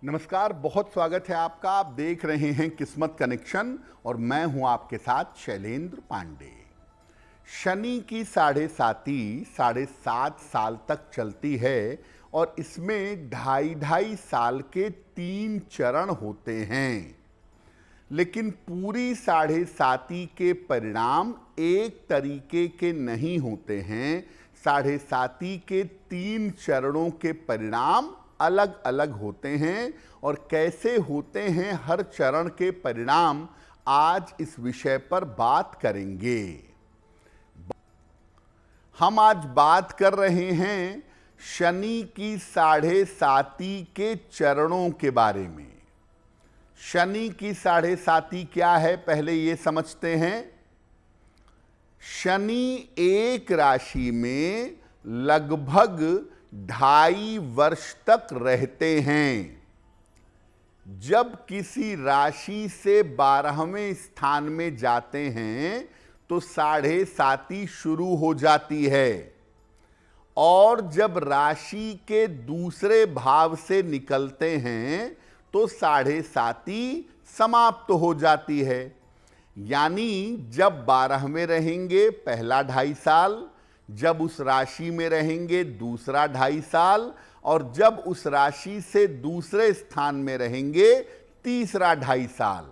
नमस्कार, बहुत स्वागत है आपका। आप देख रहे हैं किस्मत कनेक्शन और मैं हूं आपके साथ शैलेंद्र पांडे। शनि की साढ़े सात साल तक चलती है और इसमें ढाई साल के 3 चरण होते हैं। लेकिन पूरी साढ़े साती के परिणाम एक तरीके के नहीं होते हैं। साढ़े साती के 3 चरणों के परिणाम अलग अलग होते हैं और कैसे होते हैं हर चरण के परिणाम, आज इस विषय पर बात करेंगे। हम आज बात कर रहे हैं शनि की साढ़े साती के चरणों के बारे में। शनि की साढ़े साती क्या है, पहले ये समझते हैं। शनि एक राशि में लगभग 2.5 वर्ष तक रहते हैं। जब किसी राशि से 12वें स्थान में जाते हैं तो साढ़े साती शुरू हो जाती है और जब राशि के दूसरे भाव से निकलते हैं तो साढ़े साती समाप्त हो जाती है। यानी जब 12वें रहेंगे पहला 2.5 साल, जब उस राशि में रहेंगे दूसरा 2.5 साल और जब उस राशि से दूसरे स्थान में रहेंगे तीसरा 2.5 साल।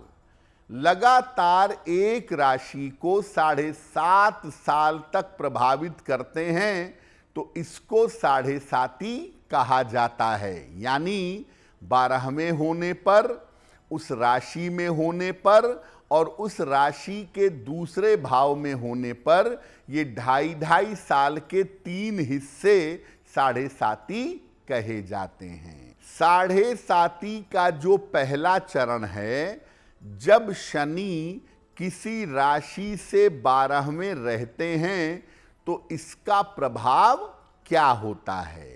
लगातार एक राशि को 7.5 साल तक प्रभावित करते हैं तो इसको साढ़े साती कहा जाता है। यानी 12वें होने पर, उस राशि में होने पर और उस राशि के दूसरे भाव में होने पर ये 2.5 साल के 3 हिस्से साढ़े साती कहे जाते हैं। साढ़े साती का जो पहला चरण है, जब शनि किसी राशि से 12वें रहते हैं तो इसका प्रभाव क्या होता है।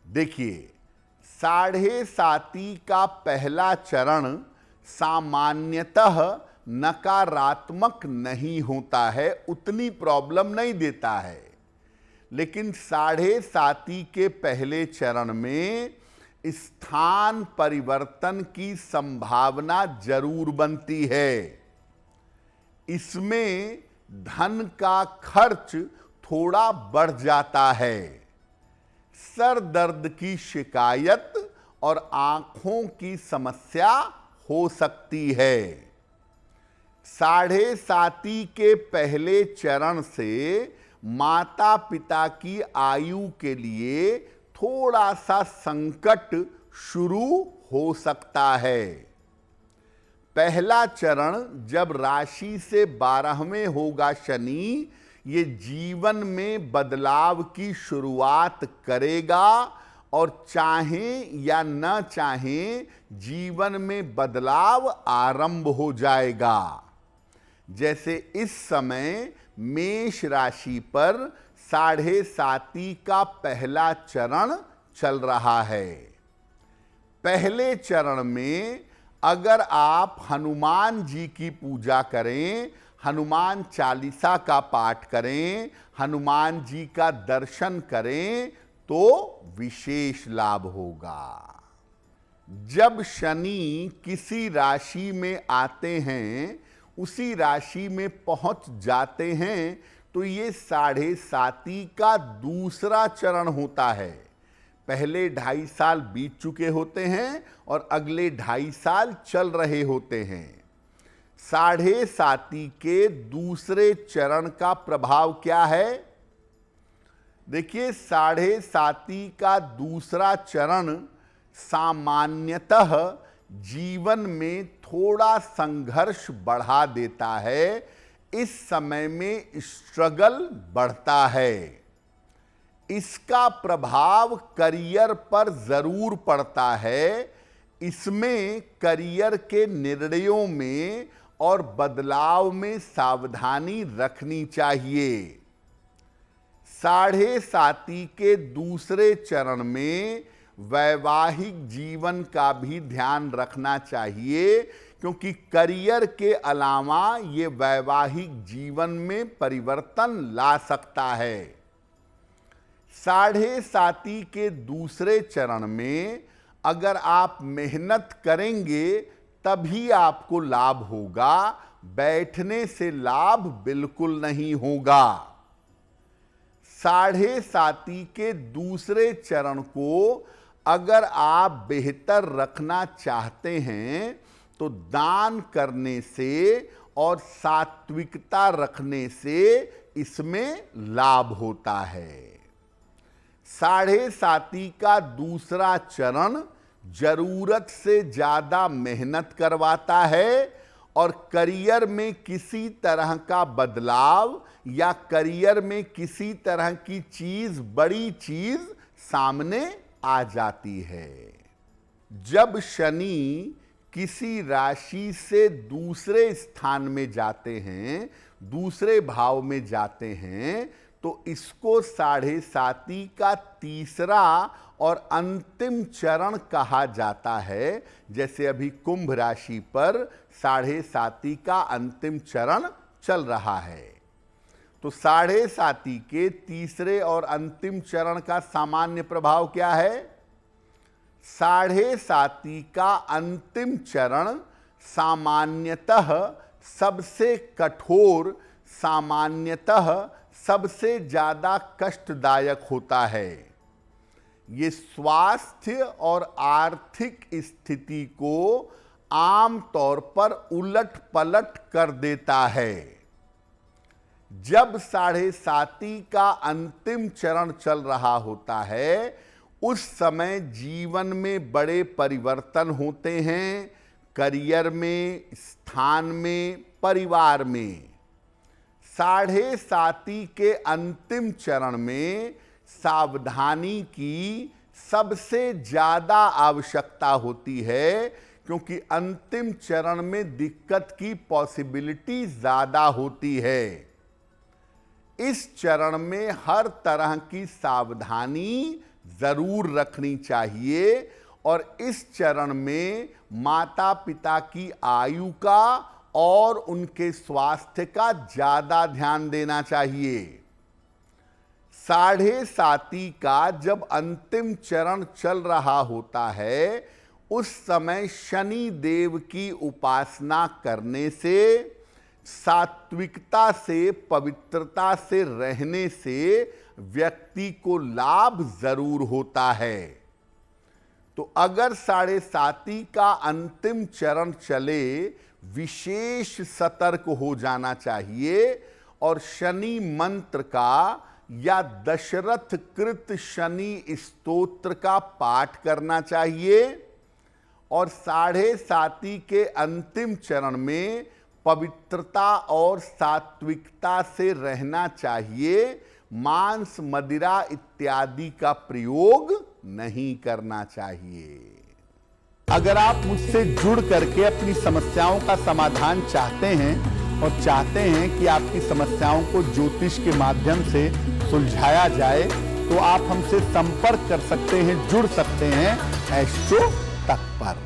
देखिए, साढ़े साती का पहला चरण सामान्यतः नकारात्मक नहीं होता है, उतनी प्रॉब्लम नहीं देता है। लेकिन साढ़े साती के पहले चरण में स्थान परिवर्तन की संभावना जरूर बनती है। इसमें धन का खर्च थोड़ा बढ़ जाता है। सर दर्द की शिकायत और आंखों की समस्या हो सकती है। साढ़े साती के पहले चरण से माता पिता की आयु के लिए थोड़ा सा संकट शुरू हो सकता है। पहला चरण जब राशि से 12वें होगा शनि, ये जीवन में बदलाव की शुरुआत करेगा और चाहें या न चाहें जीवन में बदलाव आरंभ हो जाएगा। जैसे इस समय मेष राशि पर साढ़े साती का पहला चरण चल रहा है। पहले चरण में अगर आप हनुमान जी की पूजा करें, हनुमान चालीसा का पाठ करें, हनुमान जी का दर्शन करें तो विशेष लाभ होगा। जब शनि किसी राशि में आते हैं, उसी राशि में पहुंच जाते हैं तो ये साढ़े साती का दूसरा चरण होता है। पहले 2.5 साल बीत चुके होते हैं और अगले 2.5 साल चल रहे होते हैं। साढ़े साती के दूसरे चरण का प्रभाव क्या है। देखिए, साढ़े साती का दूसरा चरण सामान्यतः जीवन में थोड़ा संघर्ष बढ़ा देता है। इस समय में स्ट्रगल बढ़ता है। इसका प्रभाव करियर पर जरूर पड़ता है। इसमें करियर के निर्णयों में और बदलाव में सावधानी रखनी चाहिए। साढ़े साती के दूसरे चरण में वैवाहिक जीवन का भी ध्यान रखना चाहिए, क्योंकि करियर के अलावा ये वैवाहिक जीवन में परिवर्तन ला सकता है। साढ़े साती के दूसरे चरण में अगर आप मेहनत करेंगे तभी आपको लाभ होगा, बैठने से लाभ बिल्कुल नहीं होगा। साढ़े साती के दूसरे चरण को अगर आप बेहतर रखना चाहते हैं तो दान करने से और सात्विकता रखने से इसमें लाभ होता है। साढ़े साती का दूसरा चरण जरूरत से ज्यादा मेहनत करवाता है और करियर में किसी तरह का बदलाव या करियर में किसी तरह की चीज, बड़ी चीज सामने आ जाती है। जब शनि किसी राशि से दूसरे स्थान में जाते हैं, दूसरे भाव में जाते हैं, तो इसको साढ़े साती का तीसरा और अंतिम चरण कहा जाता है। जैसे अभी कुंभ राशि पर साढ़े साती का अंतिम चरण चल रहा है, तो साढ़े साती के तीसरे और अंतिम चरण का सामान्य प्रभाव क्या है? साढ़े साती का अंतिम चरण सामान्यतः सबसे कठोर, सामान्यतः सबसे ज्यादा कष्टदायक होता है। ये स्वास्थ्य और आर्थिक स्थिति को आम तौर पर उलट पलट कर देता है। जब साढ़े साती का अंतिम चरण चल रहा होता है, उस समय जीवन में बड़े परिवर्तन होते हैं, करियर में, स्थान में, परिवार में। साढ़े साती के अंतिम चरण में सावधानी की सबसे ज्यादा आवश्यकता होती है, क्योंकि अंतिम चरण में दिक्कत की पॉसिबिलिटी ज्यादा होती है। इस चरण में हर तरह की सावधानी जरूर रखनी चाहिए और इस चरण में माता पिता की आयु का और उनके स्वास्थ्य का ज्यादा ध्यान देना चाहिए। साढ़े साती का जब अंतिम चरण चल रहा होता है, उस समय शनि देव की उपासना करने से, सात्विकता से, पवित्रता से रहने से व्यक्ति को लाभ जरूर होता है। तो अगर साढ़े साती का अंतिम चरण चले, विशेष सतर्क हो जाना चाहिए और शनि मंत्र का या दशरथ कृत शनि स्तोत्र का पाठ करना चाहिए और साढ़े साती के अंतिम चरण में पवित्रता और सात्विकता से रहना चाहिए। मांस, मदिरा इत्यादि का प्रयोग नहीं करना चाहिए। अगर आप मुझसे जुड़ करके अपनी समस्याओं का समाधान चाहते हैं और चाहते हैं कि आपकी समस्याओं को ज्योतिष के माध्यम से सुलझाया जाए, तो आप हमसे संपर्क कर सकते हैं, जुड़ सकते हैं एस्ट्रो तक पर।